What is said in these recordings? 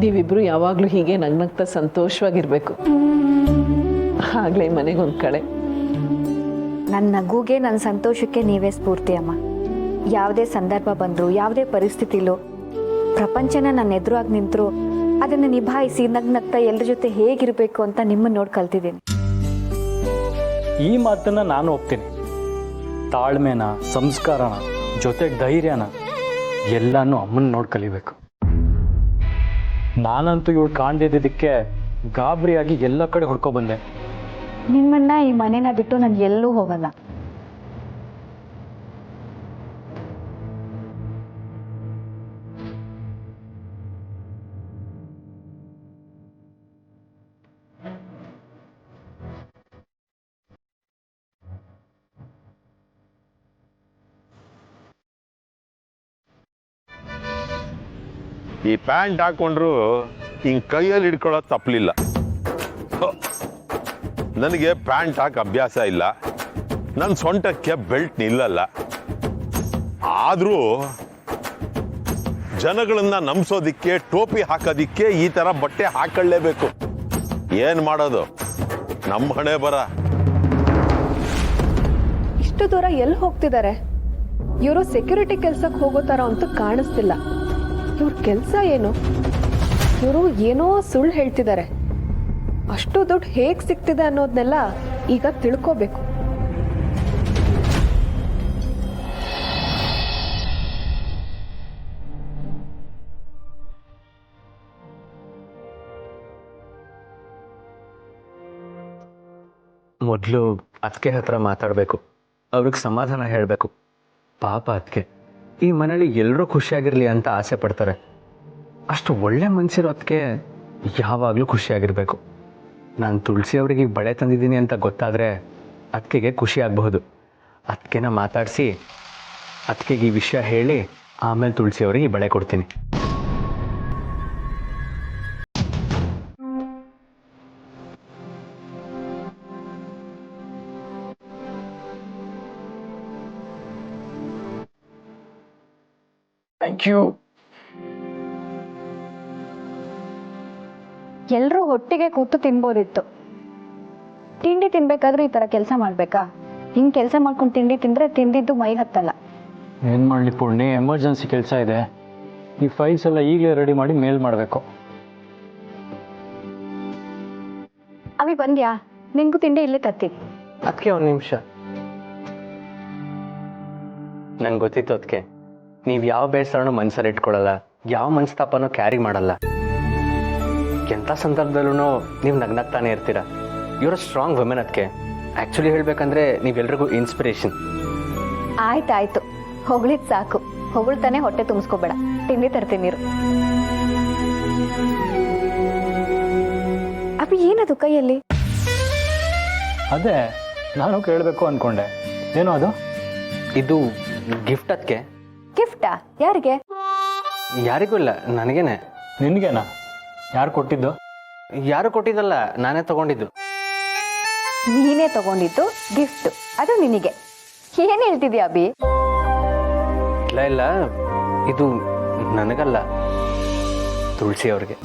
ನೀವಿಬ್ರು ಯಾವಾಗಲೂ ಹೀಗೆ ನಗ್ನಗ್ತಾ ಸಂತೋಷವಾಗಿರ್ಬೇಕು. ಆಗ್ಲೇ ಮನೆಗೊಂದು ಕಳೆ. ನನ್ನ ನಗುಗೆ ನನ್ನ ಸಂತೋಷಕ್ಕೆ ನೀವೇ ಸ್ಫೂರ್ತಿ ಅಮ್ಮ. ಯಾವುದೇ ಸಂದರ್ಭ ಬಂದರೂ ಯಾವುದೇ ಪರಿಸ್ಥಿತಿಲೂ ಪ್ರಪಂಚನ ನನ್ನ ಎದುರಾಗಿ ನಿಂತರೂ ಅದನ್ನು ನಿಭಾಯಿಸಿ ನಗ್ನಗ್ತಾ ಎಲ್ಲರ ಜೊತೆ ಹೇಗಿರಬೇಕು ಅಂತ ನಿಮ್ಮನ್ನು ನೋಡಿ ಕಲ್ತಿದ್ದೀನಿ. ಈ ಮಾತನ್ನ ನಾನು ಒಪ್ತೀನಿ. ತಾಳ್ಮೆನ, ಸಂಸ್ಕಾರನ, ಜೊತೆಗೆ ಧೈರ್ಯನ ಎಲ್ಲನೂ ಅಮ್ಮನ ನೋಡಿ ಕಲಿಬೇಕು. ನಾನಂತೂ ಇವಳು ಕಾಣ್ದಿದ್ದಕ್ಕೆ ಗಾಬರಿಯಾಗಿ ಎಲ್ಲ ಕಡೆ ಹುಡ್ಕೊಬಂದೆ. ನಿಮ್ಮನ್ನ ಈ ಮನೇನ ಬಿಟ್ಟು ನಾನು ಎಲ್ಲೂ ಹೋಗಲ್ಲ. ಈ ಪ್ಯಾಂಟ್ ಹಾಕೊಂಡ್ರು ಹಿಂಗ್ ಕೈಯಲ್ಲಿ ಹಿಡ್ಕೊಳ್ಳೋದು ತಪ್ಪಲಿಲ್ಲ. ನನಗೆ ಪ್ಯಾಂಟ್ ಹಾಕಿ ಅಭ್ಯಾಸ ಇಲ್ಲ, ನನ್ನ ಸೊಂಟಕ್ಕೆ ಬೆಲ್ಟ್ ನಿಲ್ಲಲ್ಲ. ಆದರೂ ಜನಗಳನ್ನ ನಂಬಿಸೋದಿಕ್ಕೆ, ಟೋಪಿ ಹಾಕೋದಿಕ್ಕೆ ಈ ತರ ಬಟ್ಟೆ ಹಾಕೊಳ್ಳೇಬೇಕು. ಏನ್ ಮಾಡೋದು, ನಮ್ಮ ಹಣೆ ಬರ. ಇಷ್ಟು ದೂರ ಎಲ್ಲಿ ಹೋಗ್ತಿದ್ದಾರೆ? ಇವರು ಸೆಕ್ಯೂರಿಟಿ ಕೆಲ್ಸಕ್ಕೆ ಹೋಗೋ ತರ ಅಂತೂ ಕಾಣಿಸ್ತಿಲ್ಲ. ಇವ್ರ ಕೆಲಸ ಏನು? ಇವರು ಏನೋ ಸುಳ್ಳು ಹೇಳ್ತಿದ್ದಾರೆ. ಅಷ್ಟು ದುಡ್ಡು ಹೇಗ್ ಸಿಗ್ತಿದೆ ಅನ್ನೋದನ್ನೆಲ್ಲ ಈಗ ತಿಳ್ಕೋಬೇಕು. ಮೊದಲು ಅದಕ್ಕೆ ಹತ್ರ ಮಾತಾಡಬೇಕು, ಅವ್ರಿಗೆ ಸಮಾಧಾನ ಹೇಳಬೇಕು. ಪಾಪ ಅದಕ್ಕೆ ಈ ಮನೇಲಿ ಎಲ್ಲರೂ ಖುಷಿಯಾಗಿರಲಿ ಅಂತ ಆಸೆ ಪಡ್ತಾರೆ. ಅಷ್ಟು ಒಳ್ಳೆ ಮನಸ್ಸಿರೋ ಅದಕ್ಕೆ ಯಾವಾಗಲೂ ಖುಷಿಯಾಗಿರಬೇಕು. ನಾನು ತುಳಸಿ ಅವರಿಗೆ ಬಳೆ ತಂದಿದ್ದೀನಿ ಅಂತ ಗೊತ್ತಾದರೆ ಅದಕ್ಕೆ ಖುಷಿ ಆಗಬಹುದು. ಅದಕ್ಕೆನ ಮಾತಾಡಿಸಿ ಅದಕ್ಕೆ ಈ ವಿಷಯ ಹೇಳಿ ಆಮೇಲೆ ತುಳಸಿ ಅವರಿಗೆ ಬಳೆ ಕೊಡ್ತೀನಿ. Thank you. ಎಲ್ಲರೂ ಒಟ್ಟಿಗೆ ಕೂತು ತಿನ್ಬೋದಿತ್ತು. ತಿಂಡಿ ತಿನ್ಬೇಕಾದ್ರೆ ಈ ತರ ಕೆಲಸ ಮಾಡ್ಬೇಕಾ? ಹಿಂಗ್ ಕೆಲಸ ಮಾಡ್ಕೊಂಡು ತಿಂಡಿ ತಿಂದ್ರೆ ತಿಂದಿದ್ದು ಮೈ ಹತ್ತಲ್ಲ. ಏನು ಮಾಡಲಿ ಪೂರ್ಣಿ, ಎಮರ್ಜೆನ್ಸಿ ಕೆಲಸ ಇದೆ. ಈ ಫೈಲ್ಸ್ ಎಲ್ಲ ಈಗಲೇ ರೆಡಿ ಮಾಡಿ ಮೇಲ್ ಮಾಡಬೇಕು. ಅವಿ ಬಂದ್ಯಾ? ನಿನ್ಗೂ ತಿಂಡಿ ಇಲ್ಲೇ ತತ್ತೀನಿ. ಅದಕ್ಕೆ ಒಂದು ನಿಮಿಷ. ನಂಗೆ ಗೊತ್ತಿತ್ತು ಅದಕ್ಕೆ ನೀವು ಯಾವ ಬೇಸರನೂ ಮನಸ್ಸಲ್ಲಿ ಇಟ್ಕೊಳ್ಳಲ್ಲ, ಯಾವ ಮನಸ್ತಾಪನೂ ಕ್ಯಾರಿ ಮಾಡಲ್ಲ. ಎಂಥ ಸಂದರ್ಭದಲ್ಲೂ ನೀವು ನಗ್ನಗ್ತಾನೆ ಇರ್ತೀರ. ಇವರ ಸ್ಟ್ರಾಂಗ್ ವುಮೆನ್. ಅದಕ್ಕೆ ಆ್ಯಕ್ಚುಲಿ ಹೇಳ್ಬೇಕಂದ್ರೆ ನೀವೆಲ್ರಿಗೂ ಇನ್ಸ್ಪಿರೇಷನ್. ಆಯ್ತಾಯ್ತು, ಹೊಗಳಿದ್ ಸಾಕು. ಹೊಗಳ್ತಾನೆ ಹೊಟ್ಟೆ ತುಂಬಿಸ್ಕೋಬೇಡ. ತಿಂಡಿ ತರ್ತೀನಿ ನೀರು. ಅಭಿ ಏನದು ಕೈಯಲ್ಲಿ? ಅದೇ ನಾನು ಕೇಳಬೇಕು ಅಂದ್ಕೊಂಡೆ. ಏನೋ ಅದು? ಇದು ಗಿಫ್ಟ್. ಅದಕ್ಕೆ ಗಿಫ್ಟಾ? ಯಾರಿಗೆ? ಯಾರಿಗೂ ಇಲ್ಲ, ನನಗೇನೆ. ನಿನಗೇನಾ? ಯಾರು ಕೊಟ್ಟಿದ್ದು? ಯಾರು ಕೊಟ್ಟಿದ್ದಲ್ಲ, ನಾನೇ ತಗೊಂಡಿದ್ದು. ನೀನೇ ತಗೊಂಡಿದ್ದು ಗಿಫ್ಟ್, ಅದು ನಿನಗೆ. ಏನ್ ಹೇಳ್ತಿದ್ಯಾ ಅಭಿ? ಇಲ್ಲ ಇಲ್ಲ, ಇದು ನನಗಲ್ಲ, ತುಳಸಿ ಅವ್ರಿಗೆ.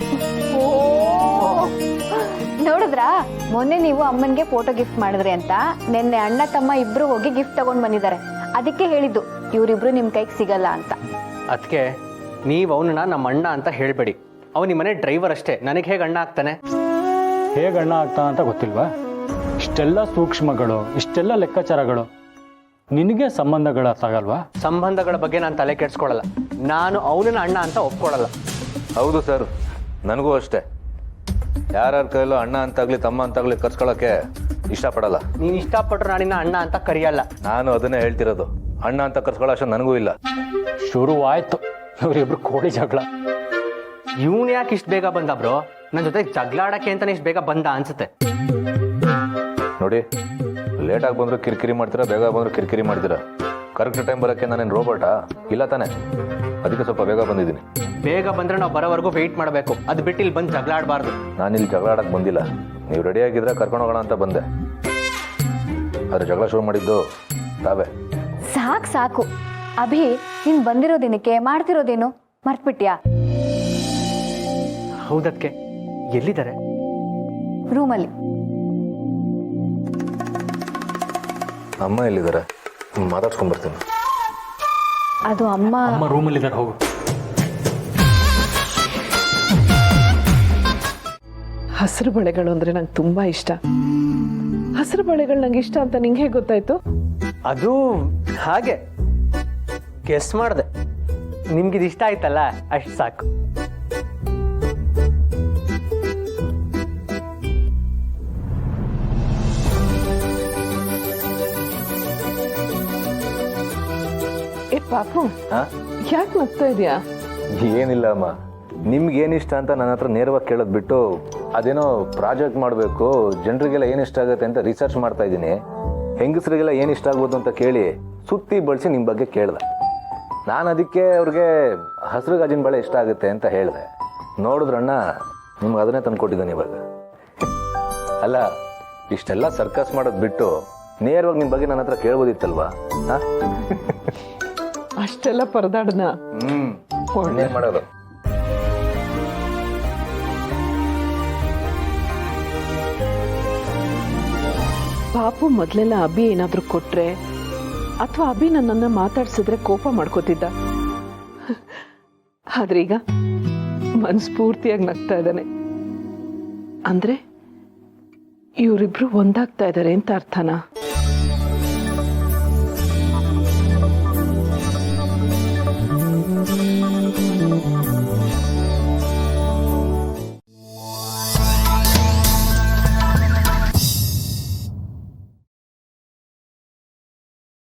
ನೋಡಿದ್ರಾ, ಮೊನ್ನೆ ನೀವು ಅಮ್ಮನ್ಗೆ ಫೋಟೋ ಗಿಫ್ಟ್ ಮಾಡಿದ್ರಿ ಅಂತ. ನಿನ್ನೆ ಅಣ್ಣ ತಮ್ಮ ಇಬ್ರು ಹೋಗಿ ಗಿಫ್ಟ್ ತಗೊಂಡ್ ಬಂದಿದ್ದಾರೆ. ಅದಕ್ಕೆ ಹೇಳಿದ್ದು ಇವರಿಬ್ರು ನಿಮ್ ಕೈಗೆ ಸಿಗಲ್ಲ ಅಂತ. ಅದಕ್ಕೆ ನೀವು ಅವನನ್ನ ನಮ್ಮ ಅಣ್ಣ ಅಂತ ಹೇಳ್ಬೇಡಿ. ಅವನ ಮನೆ ಡ್ರೈವರ್ ಅಷ್ಟೇ. ನನಗೆ ಹೇಗೆ ಅಣ್ಣ ಆಗ್ತಾನೆ? ಹೇಗೆ ಅಣ್ಣ ಆಗ್ತಾನೆ ಅಂತ ಗೊತ್ತಿಲ್ವಾ? ಇಷ್ಟೆಲ್ಲ ಸೂಕ್ಷ್ಮಗಳು, ಇಷ್ಟೆಲ್ಲ ಲೆಕ್ಕಾಚಾರಗಳು ನಿನಗೆ ಸಂಬಂಧಗಳ ಅರ್ಥಾಗಲ್ವಾ? ಸಂಬಂಧಗಳ ಬಗ್ಗೆ ನಾನು ತಲೆ ಕೆಡ್ಸ್ಕೊಳ್ಳಲ್ಲ. ನಾನು ಅವನನ್ನ ಅಣ್ಣ ಅಂತ ಒಪ್ಕೊಳ್ಳಲ್ಲ. ಹೌದು ಸರ್, ನನಗೂ ಅಷ್ಟೇ. ಯಾರ್ಯಾರ ಕೈಲೂ ಅಣ್ಣ ಅಂತಾಗ್ಲಿ ತಮ್ಮ ಅಂತಾಗ್ಲಿ ಕರ್ಸ್ಕೊಳಕ್ಕೆ ಇಷ್ಟಪಡಲ್ಲ. ನೀನು ಇಷ್ಟಪಟ್ಟರು ನಾನಿನ್ನ ಅಣ್ಣ ಅಂತ ಕರೆಯಲ್ಲ. ನಾನು ಅದನ್ನೇ ಹೇಳ್ತಿರೋದು. ಅಣ್ಣ ಅಂತ ಕರ್ಸ್ಕೊಳ್ಳೋ ಅಷ್ಟು ನನಗೂ ಇಲ್ಲ. ಶುರುವಾಯ್ತು ಇವರಿಬ್ರು ಕೋಳಿ ಜಗಳ. ಇವನು ಯಾಕೆ ಇಷ್ಟು ಬೇಗ ಬಂದ ಬ್ರೋ? ನನ್ನ ಜೊತೆ ಜಗಳಾಡಕ್ಕೆ ಅಂತಾನೆ ಇಷ್ಟು ಬೇಗ ಬಂದ ಅನ್ಸುತ್ತೆ. ನೋಡಿ, ಲೇಟಾಗಿ ಬಂದ್ರು ಕಿರಿಕಿರಿ ಮಾಡ್ತೀರಾ, ಬೇಗ ಬಂದ್ರು ಕಿರಿಕಿರಿ ಮಾಡ್ತೀರಾ. ಕರೆಕ್ಟ್ ಟೈಮ್ ಬರೋಕ್ಕೆ ನಾನೇನು ರೋಬೋಟಾ? ಇಲ್ಲ ತಾನೆ. ಅದಕ್ಕೆ ಸ್ವಲ್ಪ ಬೇಗ ಬಂದಿದ್ದೀನಿ. ಬೇಗ ಬಂದ್ರೆ ನಾವು ಬರೋವರೆಗೂ ವೆಯ್ಟ್ ಮಾಡಬೇಕು. ಅದು ಬಿಟ್ಟು ಇಲ್ಲಿ ಬಂದು ಜಗಳ ಆಡಬಾರ್ದು. ನಾನಿಲ್ಲಿ ಜಗಳ ಆಡಕ್ಕೆ ಬಂದಿಲ್ಲ. ನೀವು ರೆಡಿಯಾಗಿದ್ರೆ ಕರ್ಕೊಂಡು ಹೋಗೋಣ ಅಂತ ಬಂದೆ. ಆದರೆ ಜಗಳ ಶುರು ಮಾಡಿದ್ದು ತಾವೇ. ಸಾಕು ಸಾಕು ಅಭಿ, ನೀನ್ ಬಂದಿರೋ ದಿನಕ್ಕೆ ಮಾಡ್ತಿರೋದೇನು ಮರ್ತ್ಬಿಟ್ಯಾ? ಹೌದಕ್ಕೆ ಎಲ್ಲಿದ್ದಾರೆ? ರೂಮಲ್ಲಿ. ಅಮ್ಮ ಎಲ್ಲಿದ್ದಾರೆ? ಮಾತಾಡ್ಸ್ಕೊಂಡ್ಬರ್ತೀನಿ. ಅದು ಅಮ್ಮ ರೂಮಲ್ಲಿದ್ದಾರೆ, ಹೋಗು. ಹಸಿರು ಬಳೆಗಳು ಅಂದರೆ ನಂಗೆ ತುಂಬ ಇಷ್ಟ. ಹಸಿರು ಬಳೆಗಳು ನಂಗೆ ಇಷ್ಟ ಅಂತ ನಿಂಗೆ ಹೇಗೆ ಗೊತ್ತಾಯ್ತು? ಅದು ಹಾಗೆ ಗೆಸ್ ಮಾಡಿದೆ. ನಿಮ್ಗಿದು ಇಷ್ಟ ಆಯ್ತಲ್ಲ, ಅಷ್ಟು ಸಾಕು. ಏ ಪಾಪು, ಯಾಕೆ ನಗ್ತಾ ಇದೆಯಾ? ಏನಿಲ್ಲ ಅಮ್ಮ, ನಿಮ್ಗೇನಿಷ್ಟ ಅಂತ ನನ್ನ ಹತ್ರ ನೇರವಾಗಿ ಕೇಳೋದು ಬಿಟ್ಟು ಅದೇನೋ ಪ್ರಾಜೆಕ್ಟ್ ಮಾಡಬೇಕು, ಜನರಿಗೆಲ್ಲ ಏನಿಷ್ಟ ಆಗುತ್ತೆ ಅಂತ ರಿಸರ್ಚ್ ಮಾಡ್ತಾ ಇದ್ದೀನಿ, ಹೆಂಗಸರಿಗೆಲ್ಲ ಏನು ಇಷ್ಟ ಆಗ್ಬೋದು ಅಂತ ಕೇಳಿ ಸುತ್ತಿ ಬಳಸಿ ನಿಮ್ಮ ಬಗ್ಗೆ ಕೇಳಿದೆ. ನಾನು ಅದಕ್ಕೆ ಅವ್ರಿಗೆ ಹಸಿರು ಗಾಜಿನ ಬಳೆ ಇಷ್ಟ ಆಗುತ್ತೆ ಅಂತ ಹೇಳಿದೆ. ನೋಡಿದ್ರಣ್ಣ, ನಿಮ್ಗೆ ಅದನ್ನೇ ತಂದ್ಕೊಟ್ಟಿದ್ದಾನೆ ಇವಾಗ. ಅಲ್ಲ, ಇಷ್ಟೆಲ್ಲ ಸರ್ಕಸ್ ಮಾಡೋದು ಬಿಟ್ಟು ನೇರವಾಗಿ ನಿಮ್ಮ ಬಗ್ಗೆ ನನ್ನ ಹತ್ರ ಕೇಳ್ಬೋದಿತ್ತಲ್ವಾ? ಹಾಂ, ಅಷ್ಟೆಲ್ಲ ಪರದಾಡನ. ಏನ್ ಮಾಡೋದು? ಪಾಪು ಮೊದಲೆಲ್ಲ ಅಭಿ ಏನಾದರೂ ಕೊಟ್ರೆ ಅಥವಾ ಅಭಿ ನನ್ನನ್ನು ಮಾತಾಡ್ಸಿದ್ರೆ ಕೋಪ ಮಾಡ್ಕೋತಿದ್ದ. ಆದ್ರೆ ಈಗ ಮನಸ್ಫೂರ್ತಿಯಾಗಿ ನಗ್ತಾ ಇದ್ದಾನೆ. ಅಂದ್ರೆ ಇವರಿಬ್ರು ಒಂದಾಗ್ತಾ ಇದ್ದಾರೆ ಅಂತ ಅರ್ಥನಾ?